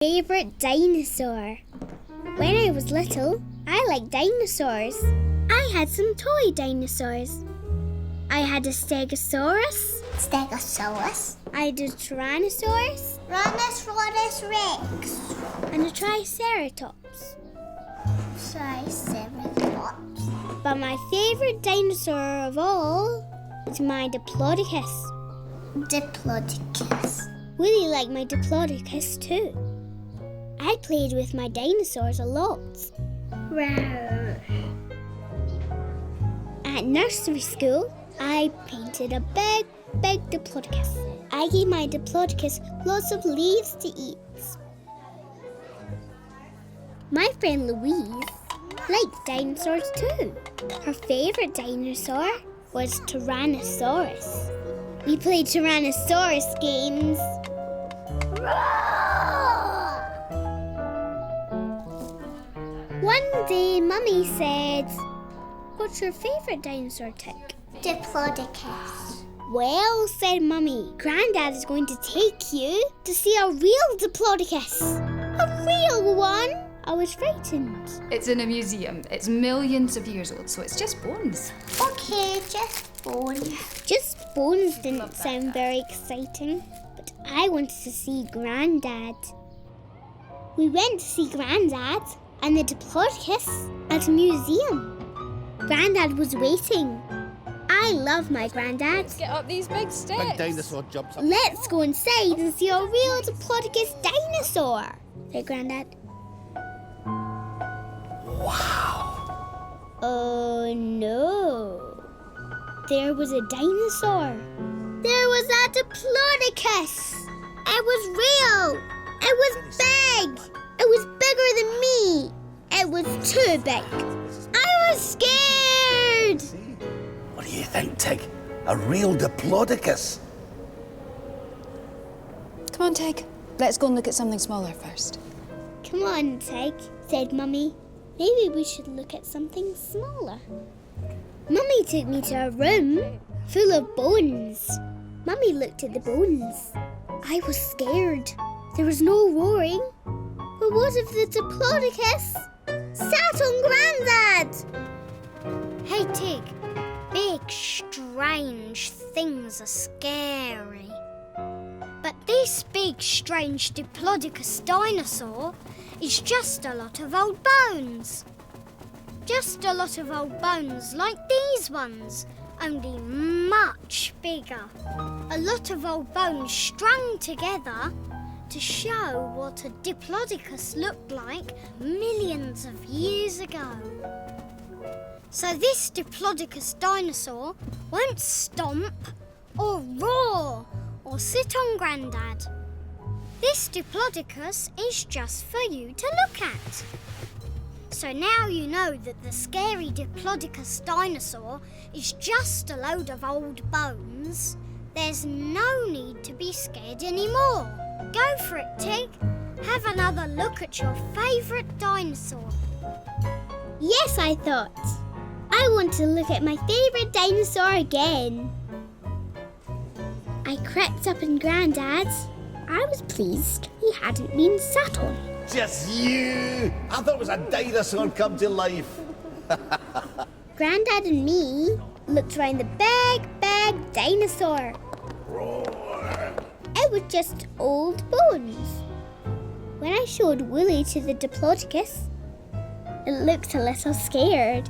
Favorite dinosaur? When I was little, I liked dinosaurs. I had some toy dinosaurs. I had a Stegosaurus. Stegosaurus. I had a Tyrannosaurus. Tyrannosaurus Rex. And a Triceratops. Triceratops. But my favorite dinosaur of all is my Diplodocus. Diplodocus. Woolly liked my Diplodocus too. I played with my dinosaurs a lot. Wow. At nursery school, I painted a big Diplodocus. I gave my Diplodocus lots of leaves to eat. My friend Louise liked dinosaurs too. Her favourite dinosaur was Tyrannosaurus. We played Tyrannosaurus games. One day, Mummy said, "What's your favourite dinosaur, Tig?" Diplodocus. "Well," said Mummy, "Grandad is going to take you to see a real Diplodocus." "A real one?" I was frightened. It's in a museum. It's millions of years old, so it's just bones. Okay, just bones. Just bones didn't sound very exciting, but I wanted to see Grandad. We went to see Grandad and the Diplodocus at a museum. Grandad was waiting. I love my Grandad. Let's get up these big steps. Big dinosaur jumps up. "Let's go inside and see a real Diplodocus dinosaur," said Grandad. Wow. Oh no. There was a dinosaur. There was a Diplodocus. It was real. It was big. It was bigger than me. It was too big. I was scared. What do you think, Tig? A real Diplodocus? Come on, Tig. Let's go and look at something smaller first. "Come on, Tig," said Mummy. "Maybe we should look at something smaller." Mummy took me to a room full of bones. Mummy looked at the bones. I was scared. There was no roaring. But what if the Diplodocus sat on Grandad? "Hey, Tig, big, strange things are scary. But this big, strange Diplodocus dinosaur is just a lot of old bones. Just a lot of old bones like these ones, only much bigger. A lot of old bones strung together to show what a Diplodocus looked like millions of years ago. So this Diplodocus dinosaur won't stomp or roar or sit on Grandad. This Diplodocus is just for you to look at. So now you know that the scary Diplodocus dinosaur is just a load of old bones. There's no need to be scared anymore. Go for it, Tig. Have another look at your favourite dinosaur." Yes, I thought. I want to look at my favourite dinosaur again. I crept up in Grandad's. I was pleased he hadn't been sat on. Just you! I thought it was a dinosaur come to life. Grandad and me looked around the big dinosaur. Roar. It was just old bones. When I showed Woolly to the Diplodocus, it looked a little scared.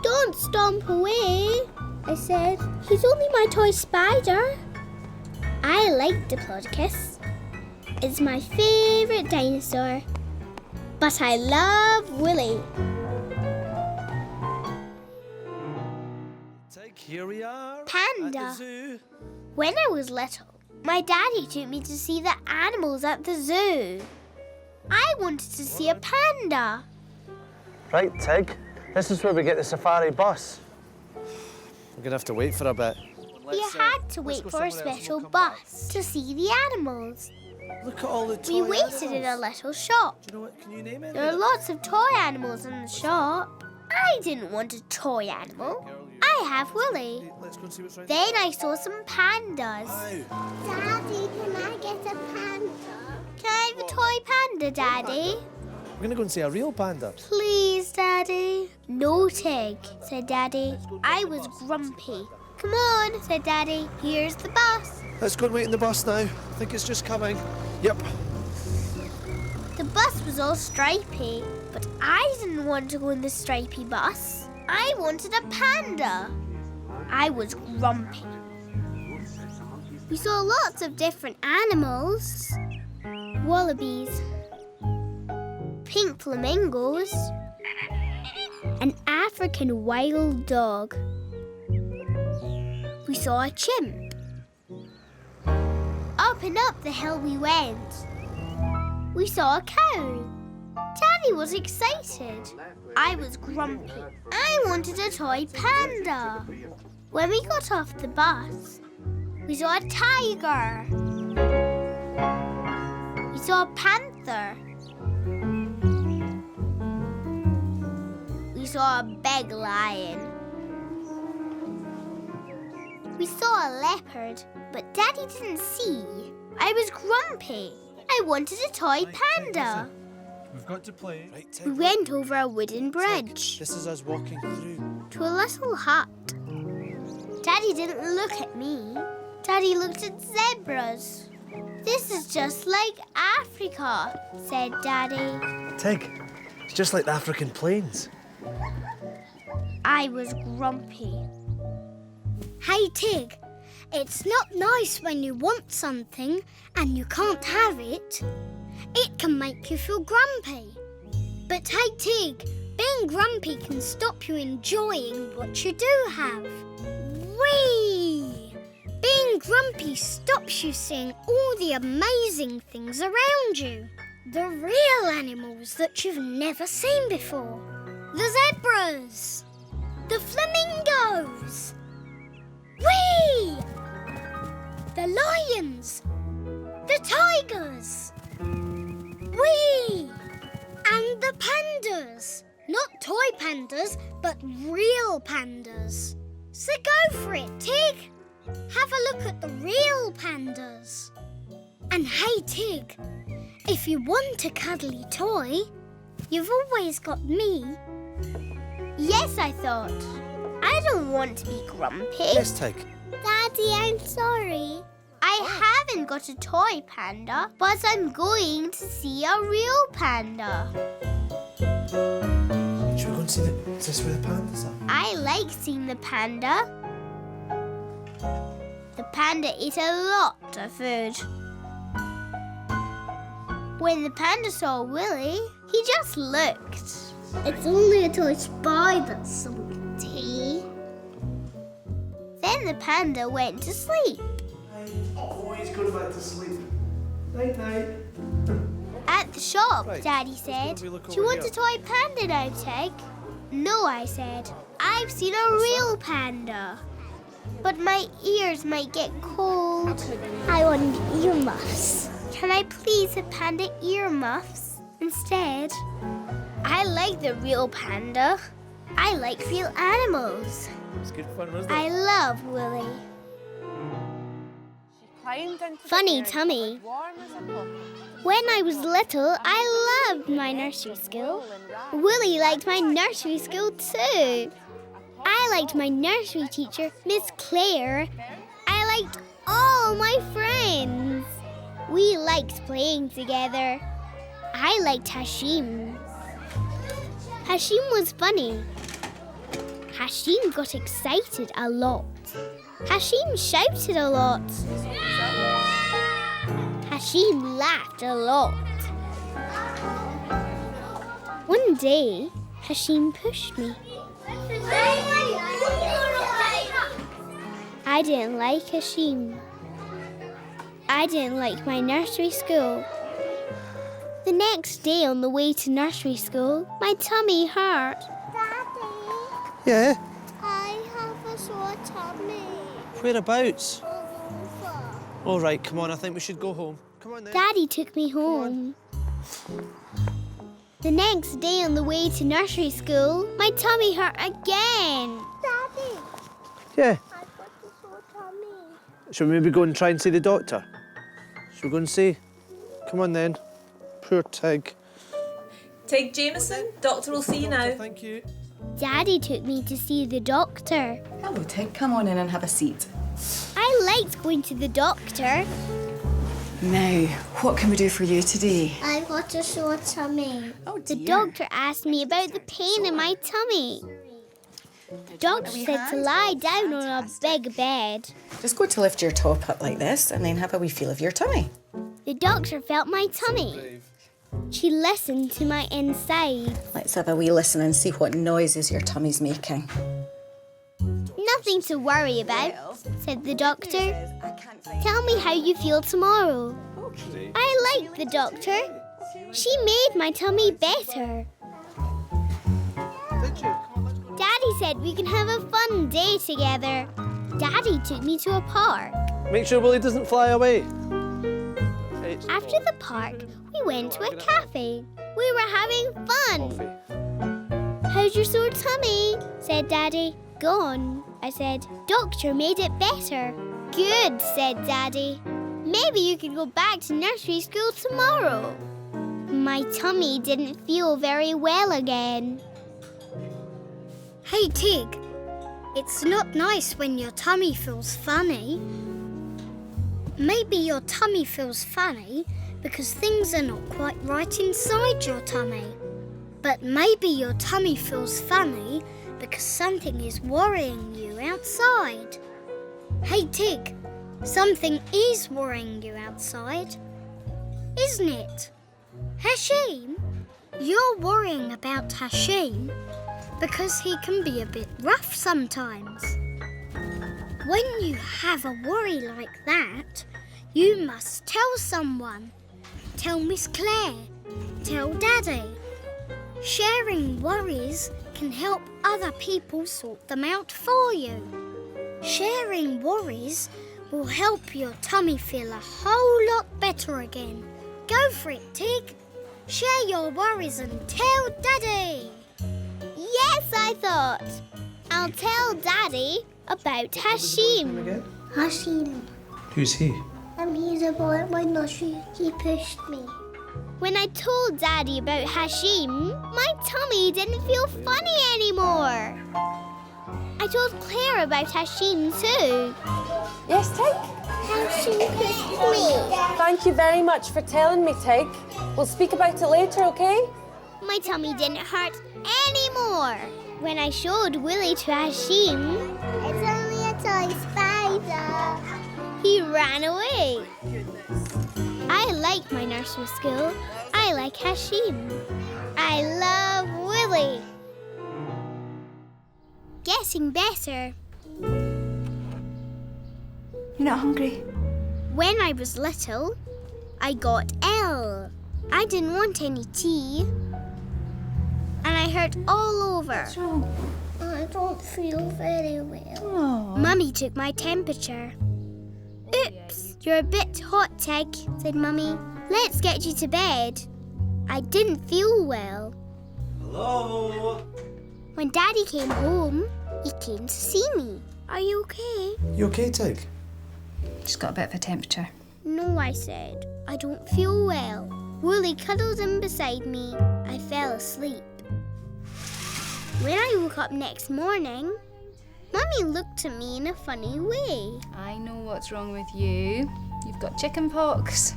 "Don't stomp away," I said. "He's only my toy spider." I like Diplodocus. It's my favourite dinosaur. But I love Woolly. Here we are. Panda. At the zoo. When I was little, my daddy took me to see the animals at the zoo. I wanted to see a panda. Right, Tig. This is where we get the safari bus. We're gonna have to wait for a bit. We had to wait for a special bus to see the animals. Look at all the toy We waited in a animals. little shop. Do you know what? Can you name it? There are lots of toy animals in the shop. I didn't want a toy animal. I have Woolly. Let's go and see what's Then I saw some pandas. Wow. Daddy, can I get a panda? Can I have a toy panda, Daddy? We're going to go and see a real panda. Please, Daddy. No, Tig, said Daddy. I was grumpy. Come on, said Daddy. Here's the bus. Let's go and wait in the bus now. I think it's just coming. Yep. The bus was all stripy, but I didn't want to go in the stripy bus. I wanted a panda. I was grumpy. We saw lots of different animals. Wallabies, pink flamingos, an African wild dog. We saw a chimp. Up and up the hill we went. We saw a cow. Daddy was excited. I was grumpy. I wanted a toy panda. When we got off the bus, we saw a tiger. We saw a panther. We saw a big lion. We saw a leopard, but Daddy didn't see. I was grumpy. I wanted a toy panda. We've got to play. Right, Tig. We went over a wooden bridge This is us walking through. to a little hut. Daddy didn't look at me. Daddy looked at zebras. This is just like Africa, said Daddy. Tig, it's just like the African plains. I was grumpy. Hey, Tig, it's not nice when you want something and you can't have it. It can make you feel grumpy. But hey, Tig, being grumpy can stop you enjoying what you do have. Whee! Being grumpy stops you seeing all the amazing things around you. The real animals that you've never seen before. The zebras. The flamingos. Whee! The lions. The tigers. Whee! And the pandas. Not toy pandas, but real pandas. So go for it, Tig. Have a look at the real pandas. And hey, Tig, if you want a cuddly toy, you've always got me. Yes, I thought. I don't want to be grumpy. Yes, Tig. Daddy, I'm sorry. I haven't got a toy panda, but I'm going to see a real panda. Should we go and see is this where the pandas are? I like seeing the panda. The panda ate a lot of food. When the panda saw Willy, he just looked. It's only a toy spider, sweetie. Then the panda went to sleep. Oh, he's going back to sleep. Night, night. At the shop, Right. Daddy said, Let's go and have a look "Do you over want here." a toy panda now, Tig?" "No," I said. "I've seen a real panda. But my ears might get cold." I want earmuffs. "Can I please have panda earmuffs instead?" I like the real panda. I like real animals. It's good fun, wasn't I love Willy. Funny tummy. When I was little, I loved my nursery school. Willy liked my nursery school too. I liked my nursery teacher, Miss Claire. I liked all my friends. We liked playing together. I liked Hashim. Hashim was funny. Hashim got excited a lot. Hashim shouted a lot. Hashim laughed a lot. One day, Hashim pushed me. I didn't like Hashim. I didn't like my nursery school. The next day on the way to nursery school, my tummy hurt. Daddy, Yeah? I have a sore tummy. Whereabouts? Over. All right, come on, I think we should go home. Come on then. Daddy took me home. The next day on the way to nursery school, my tummy hurt again. Daddy, Yeah. I've got a sore tummy. Should we maybe go and try and see the doctor? Should we go and see? Come on then. Poor Tig. Tig Jameson, doctor will see you now. Thank you. Daddy took me to see the doctor. Hello, Tig. Come on in and have a seat. I liked going to the doctor. Now, what can we do for you today? I got a sore tummy. Oh, The doctor asked me about the pain in my tummy. The doctor said to lie down on a big bed. Just go to lift your top up like this and then have a wee feel of your tummy. The doctor felt my tummy. She listened to my inside. Let's have a wee listen and see what noises your tummy's making. Nothing to worry about, said the doctor. Tell me how you feel tomorrow. I liked the doctor. She made my tummy better. Daddy said we can have a fun day together. Daddy took me to a park. Make sure Woolly doesn't fly away. After the park, we went to a cafe. We were having fun. How's your sore tummy? Said Daddy. Gone, I said. Doctor made it better. Good, said Daddy. Maybe you could go back to nursery school tomorrow. My tummy didn't feel very well again. Hey, Tig. It's not nice when your tummy feels funny. Maybe your tummy feels funny because things are not quite right inside your tummy. But maybe your tummy feels funny because something is worrying you outside. Hey, Tig, something is worrying you outside, isn't it? Hashim, you're worrying about Hashim because he can be a bit rough sometimes. When you have a worry like that, you must tell someone. Tell Miss Claire. Tell Daddy. Sharing worries can help other people sort them out for you. Sharing worries will help your tummy feel a whole lot better again. Go for it, Tig. Share your worries and tell Daddy. Yes, I thought. I'll tell Daddy about Hashim. Hashim, Who's he? he's a boy at my nursery. He pushed me. When I told Daddy about Hashim, my tummy didn't feel funny anymore. I told Claire about Hashim too. Yes, Tig? Hashim pushed me. Thank you very much for telling me, Tig. We'll speak about it later, okay? My tummy didn't hurt anymore. When I showed Willy to Hashim, It's only a toy spider. he ran away. I like my nursery school. I like Hashim. I love Willy. Getting better. You're not hungry? When I was little, I got ill. I didn't want any tea. And I hurt all over. What's wrong? I don't feel very well. Mummy took my temperature. Oops, you're a bit hot, Tig, said Mummy. Let's get you to bed. I didn't feel well. Hello? When Daddy came home, he came to see me. Are you okay? You okay, Tig? Just got a bit of a temperature. No, I said. I don't feel well. Woolly cuddled in beside me. I fell asleep. When I woke up next morning, Mummy looked at me in a funny way. I know what's wrong with you. You've got chicken pox.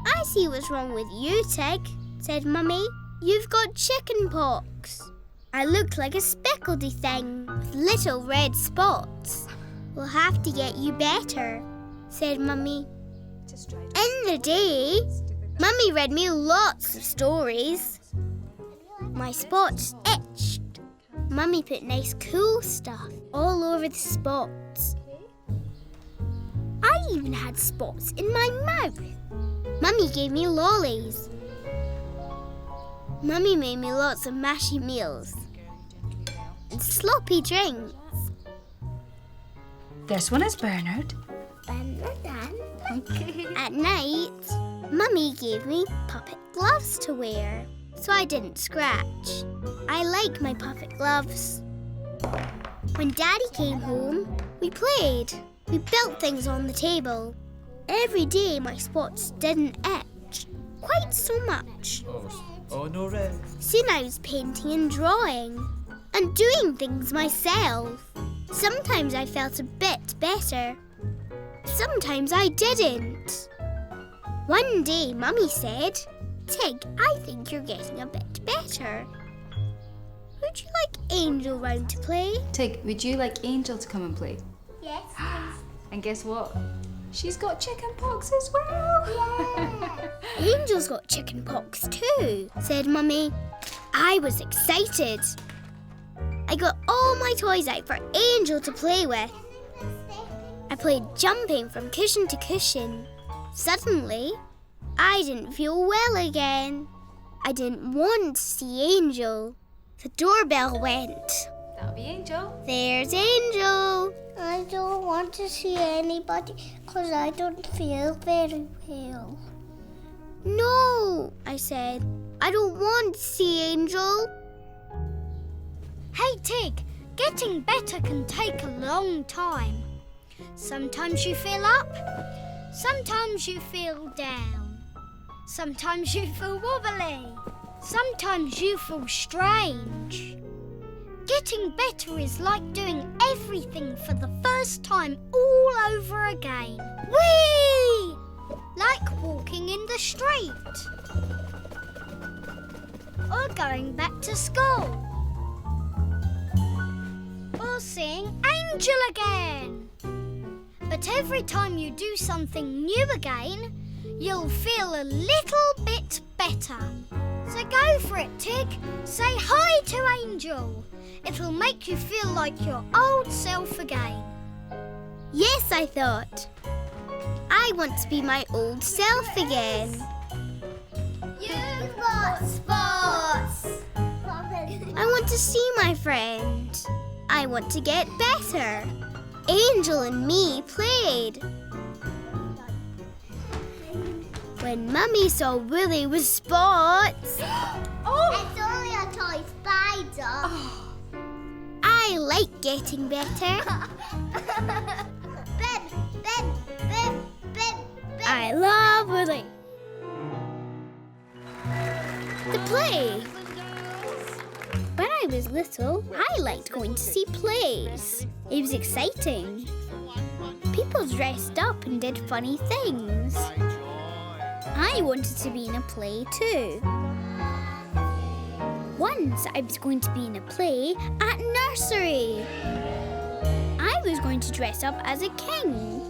I see what's wrong with you, Tig, said Mummy. You've got chicken pox. I looked like a speckledy thing with little red spots. We'll have to get you better, said Mummy. In the day, Mummy read me lots of stories. My spots itched. Mummy put nice cool stuff all over the spots. I even had spots in my mouth. Mummy gave me lollies. Mummy made me lots of mashy meals and sloppy drinks. This one is Bernard. At night, Mummy gave me puppet gloves to wear so I didn't scratch. I like my puppet gloves. When Daddy came home, we played. We built things on the table. Every day my spots didn't itch quite so much. Oh, no, Red. Soon I was painting and drawing and doing things myself. Sometimes I felt a bit better. Sometimes I didn't. One day, Mummy said, Tig, I think you're getting a bit better. Would you like Angel round to play? Tig, would you like Angel to come and play? Yes, And guess what? She's got chicken pox as well. Angel's got chicken pox too, said Mummy. I was excited. I got all my toys out for Angel to play with. I played jumping from cushion to cushion. Suddenly, I didn't feel well again. I didn't want to see Angel. The doorbell went. That'll be Angel. There's Angel. I don't want to see anybody because I don't feel very well. No, I said. I don't want to see Angel. Hey, Tig, getting better can take a long time. Sometimes you feel up, sometimes you feel down. Sometimes you feel wobbly, sometimes you feel strange. Getting better is like doing everything for the first time all over again. Whee! Like walking in the street. Or going back to school. Or seeing Angel again. But every time you do something new again, you'll feel a little bit better. So go for it, Tig. Say hi to Angel. It'll make you feel like your old self again. Yes, I thought. I want to be my old self again. You've got spots. I want to see my friend. I want to get better. Angel and me played. When Mummy saw Woolly with spots... It's only a toy spider. I like getting better. I love Woolly. The play. When I was little, I liked going to see plays. It was exciting. People dressed up and did funny things. I wanted to be in a play too. Once I was going to be in a play at nursery. I was going to dress up as a king.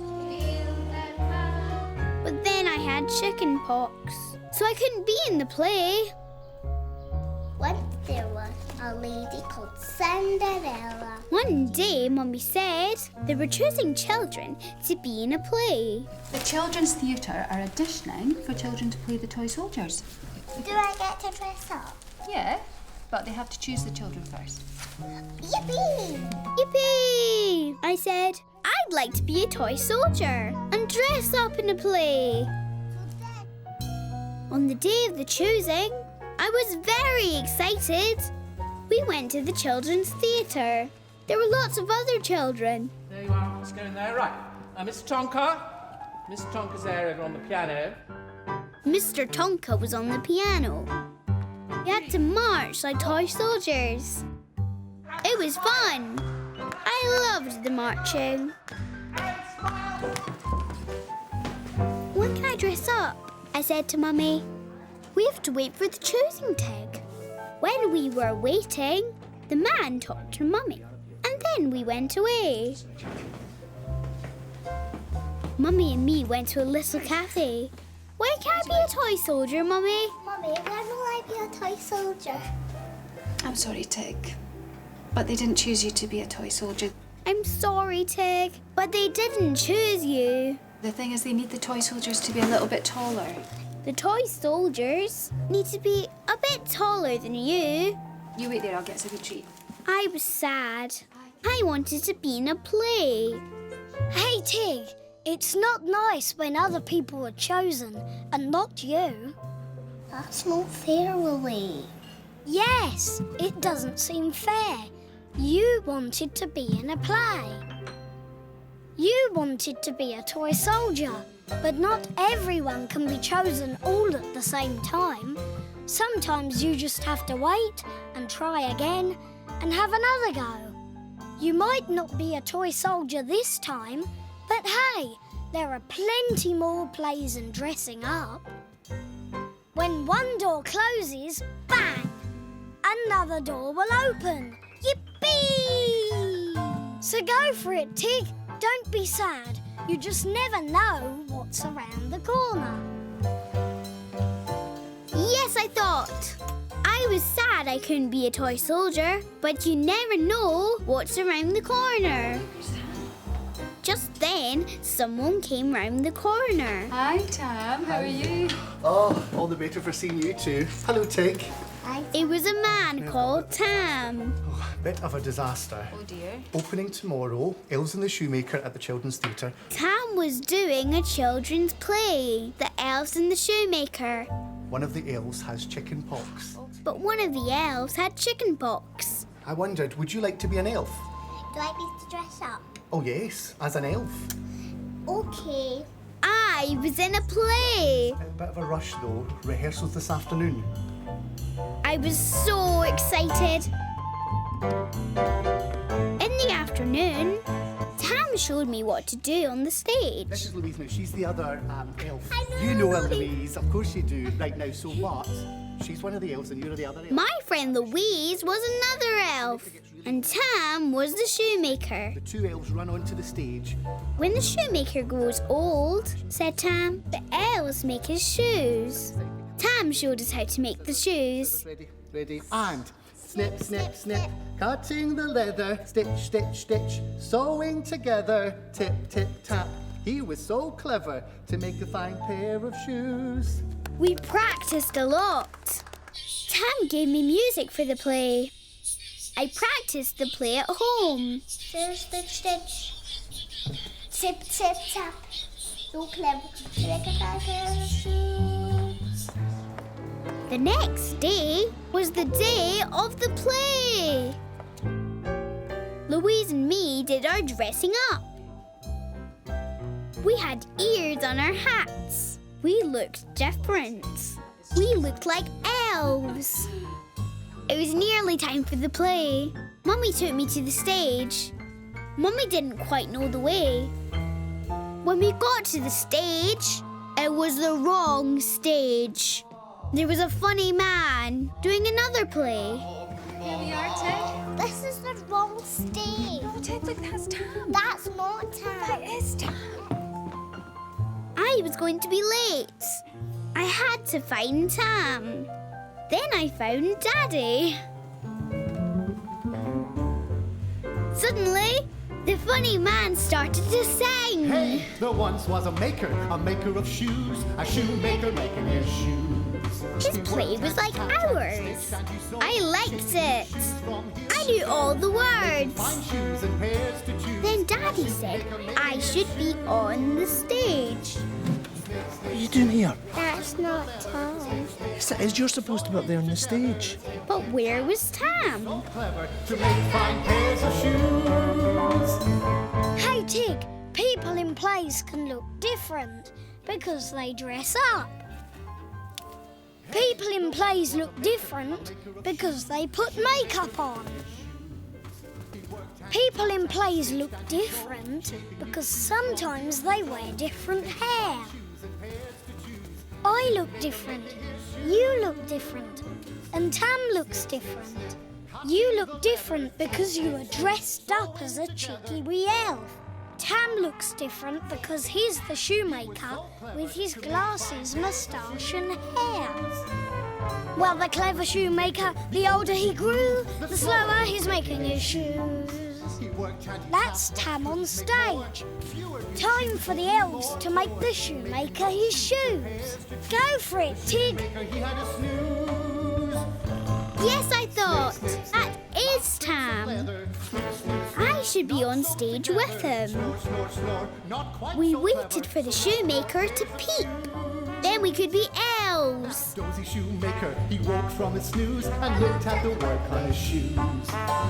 But then I had chicken pox, so I couldn't be in the play. Once there was a lady called Cinderella. One day, Mummy said they were choosing children to be in a play. The Children's Theatre are auditioning for children to play the toy soldiers. Do I get to dress up? Yeah, but they have to choose the children first. Yippee! Yippee! I said, I'd like to be a toy soldier and dress up in a play. On the day of the choosing, I was very excited. We went to the Children's Theatre. There were lots of other children. There you are. Let's go in there. Right. Mr. Tonka. Mr. Tonka's there over on the piano. Mr. Tonka was on the piano. We had to march like toy soldiers. It was fun. I loved the marching. When can I dress up? I said to Mummy. We have to wait for the choosing tag. When we were waiting, the man talked to Mummy, and then we went away. Mummy and me went to a little cafe. When can I be a toy soldier, Mummy? Mummy, when will I be a toy soldier? I'm sorry, Tig, but they didn't choose you to be a toy soldier. I'm sorry, Tig, but they didn't choose you. The thing is, they need the toy soldiers to be a little bit taller. The toy soldiers need to be a bit taller than you. You wait there, I'll get us a good treat. I was sad. I wanted to be in a play. Hey, Tig, it's not nice when other people are chosen and not you. That's not fair, Woolly. Yes, it doesn't seem fair. You wanted to be in a play. You wanted to be a toy soldier, But not everyone can be chosen all at the same time. Sometimes you just have to wait and try again and have another go. You might not be a toy soldier this time, but hey, there are plenty more plays and dressing up. When one door closes, bang! Another door will open. Yippee! So go for it, Tig. Don't be sad. You just never know what's around the corner. Yes, I thought. I was sad I couldn't be a toy soldier, but you never know what's around the corner. Just then, someone came round the corner. Hi, Tam. How are you? Oh, all the better for seeing you two. Hello, Tig. It was a man called Tam. Oh, bit of a disaster. Oh, dear. Opening tomorrow, Elves and the Shoemaker at the Children's Theatre. Tam was doing a children's play, The Elves and the Shoemaker. One of the elves has chicken pox. But one of the elves had chicken pox. I wondered, would you like to be an elf? Do I need to dress up? Oh yes, as an elf. Okay. I was in a play. A bit of a rush though. Rehearsals this afternoon. I was so excited. In the afternoon, Tam showed me what to do on the stage. This is Louise now. She's the other elf. I know You know her, Louise. Louise. Of course you do. Right now, so what? She's one of the elves and you're the other elf. My friend Louise was another elf, and Tam was the shoemaker. The two elves run onto the stage. When the shoemaker grows old, said Tam, the elves make his shoes. Tam showed us how to make the shoes. Ready, ready, and snip, snip, snip. Cutting the leather, stitch, stitch, stitch. Sewing together, tip, tip, tap. He was so clever to make a fine pair of shoes. We practiced a lot. Tam gave me music for the play. I practiced the play at home. Stitch, stitch, stitch. Tip, tip, tap. So clever to make a fine pair of shoes. The next day was the day of the play. Louise and me did our dressing up. We had ears on our hats. We looked different. We looked like elves. It was nearly time for the play. Mummy took me to the stage. Mummy didn't quite know the way. When we got to the stage, it was the wrong stage. There was a funny man doing another play. Here we are, Tig. This is the wrong stage. Oh, Tig, look, that's Tam. That's not Tam. That is Tam. I was going to be late. I had to find Tam. Then I found Daddy. Suddenly, the funny man started to sing. Hey, there once was a maker of shoes, a shoemaker making his shoes. His play was like ours. I liked it. I knew all the words. Then Daddy said I should be on the stage. What are you doing here? That's not Tam. Yes, it is. You're supposed to be up there on the stage. But where was Tam? Clever to make fine pairs of shoes. Hey, Tig, people in plays can look different because they dress up. People in plays look different because they put makeup on. People in plays look different because sometimes they wear different hair. I look different, you look different, and Tam looks different. You look different because you are dressed up as a cheeky wee elf. Tam looks different because he's the shoemaker with his glasses, moustache and hair. Well, the clever shoemaker, the older he grew, the slower he's making his shoes. That's Tam on stage. Time for the elves to make the shoemaker his shoes. Go for it, Tig. Yes, I thought. That is Tam. I should be on stage with him. We waited for the shoemaker to peep. Then we could be elves. Dozy shoemaker, he woke from his snooze and looked at the work on his shoes.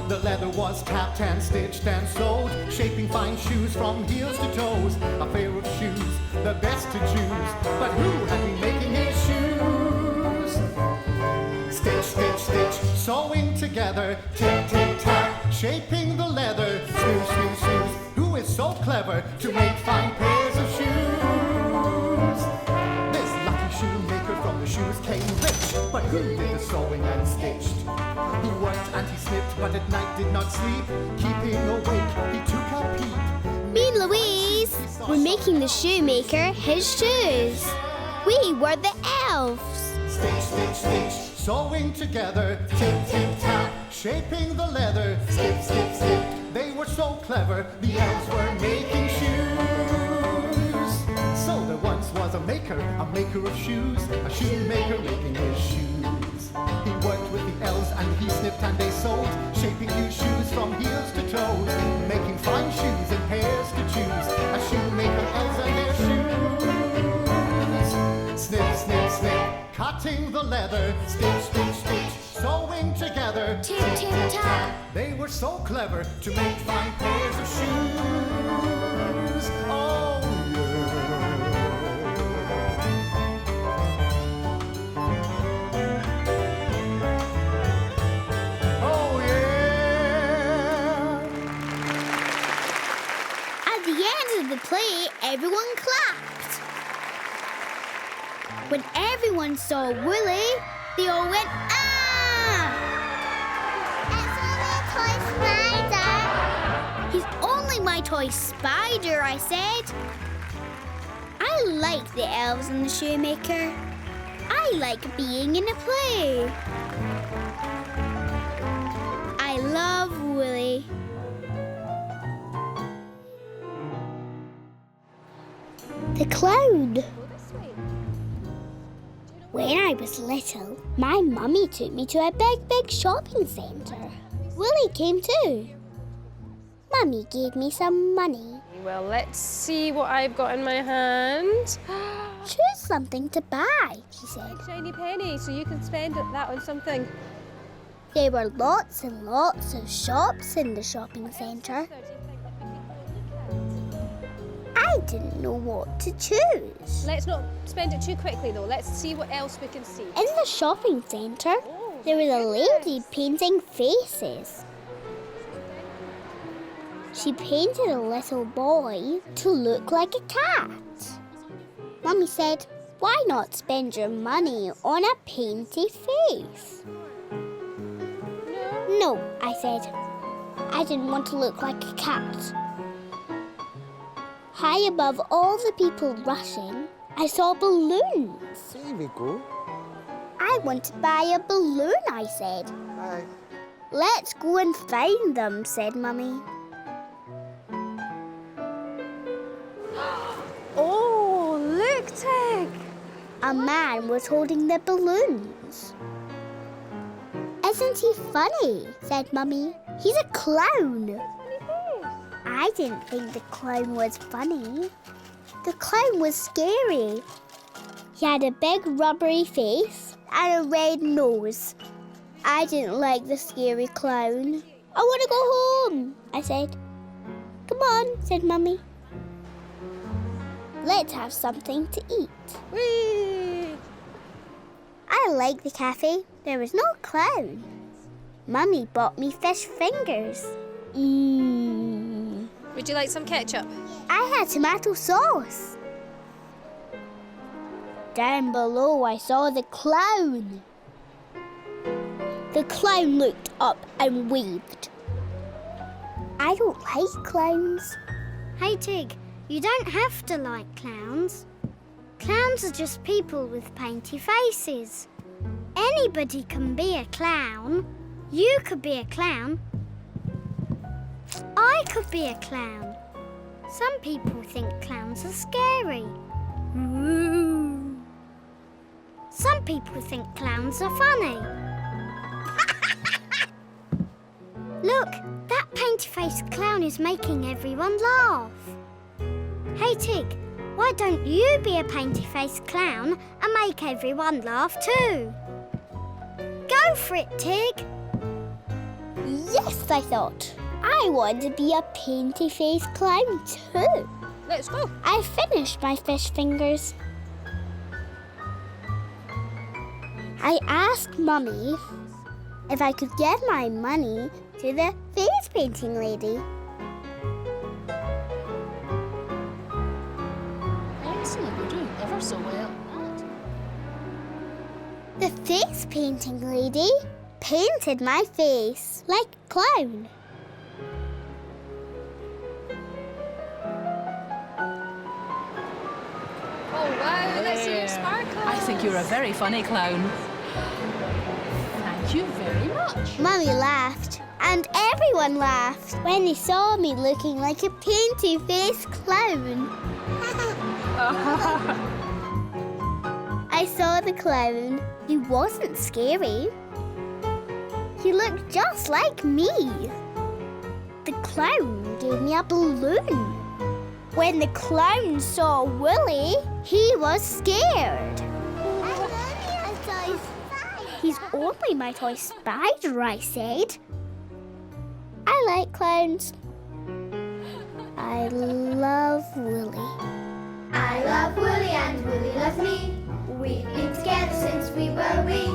The leather was tapped and stitched and sewed, shaping fine shoes from heels to toes. A pair of shoes, the best to choose, but who had been making his shoes? Stitch, stitch, stitch, sewing together, tick, tick, tap, shaping the leather. Snooze, snooze, snooze, who is so clever to make fine pairs of shoes? This lucky shoemaker from the shoes came rich, but who did the sewing and stitched? He worked and he snipped, but at night did not sleep. Keeping awake, he took a peep. Me and Louise were making the shoemaker his shoes. We were the elves. Stitch, stitch, stitch, sewing together, tip, tip, tap, shaping the leather, skip, skip, skip. They were so clever, the elves were making shoes. So there once was a maker of shoes, a shoemaker making his shoes. He worked with the elves and he snipped and they sewed, shaping new shoes from heels to toes, making fine shoes and pairs to choose. A shoemaker elves and their shoes. Snip, snip, snip, cutting the leather, stitch, stitch, stitch, sewing together, Tip, tip, tap. They were so clever to make fine pairs of shoes. Oh, yeah. Oh, yeah. At the end of the play, everyone clapped. When everyone saw Woolly, they all went, ah! It's only a toy spider. He's only my toy spider, I said. I like the elves and the shoemaker. I like being in a play. I love Woolly. The cloud. When I was little, my mummy took me to a big shopping centre. Woolly came too. Mummy gave me some money. Well, let's see what I've got in my hand. Choose something to buy, she said. Shiny penny, so you can spend that on something. There were lots and lots of shops in the shopping centre. I didn't know what to choose. Let's not spend it too quickly, though. Let's see what else we can see. In the shopping centre, there was a lady painting faces. She painted a little boy to look like a cat. Mummy said, why not spend your money on a painty face? No, I said. I didn't want to look like a cat. High above all the people rushing, I saw balloons. Here we go. I want to buy a balloon, I said. Aye. Let's go and find them, said Mummy. Oh, look, Tig! A man was holding the balloons. Isn't he funny? Said Mummy. He's a clown. I didn't think the clown was funny. The clown was scary. He had a big rubbery face and a red nose. I didn't like the scary clown. I want to go home, I said. Come on, said Mummy. Let's have something to eat. Whee! I like the cafe. There was no clown. Mummy bought me fish fingers. Would you like some ketchup? I had tomato sauce. Down below, I saw the clown. The clown looked up and waved. I don't like clowns. Hey, Tig, you don't have to like clowns. Clowns are just people with painty faces. Anybody can be a clown. You could be a clown. I could be a clown. Some people think clowns are scary. Ooh. Some people think clowns are funny. Look, that painty-faced clown is making everyone laugh. Hey, Tig, Why don't you be a painty-faced clown and make everyone laugh too? Go for it, Tig. Yes, I thought. I want to be a painty-faced clown too. Let's go. I finished my fish fingers. I asked Mummy if I could give my money to the face painting lady. Excellent, you're doing ever so well. The face painting lady painted my face like a clown. Oh wow, let's see your sparkle. I think you're a very funny clown. Thank you very much. Mummy laughed, and everyone laughed when they saw me looking like a painty-faced clown. I saw the clown. He wasn't scary. He looked just like me. The clown gave me a balloon. When the clown saw Woolly, he was scared. He's only my toy spider, I said. I like clowns. I love Woolly. I love Woolly and Woolly loves me. We've been together since we were wee.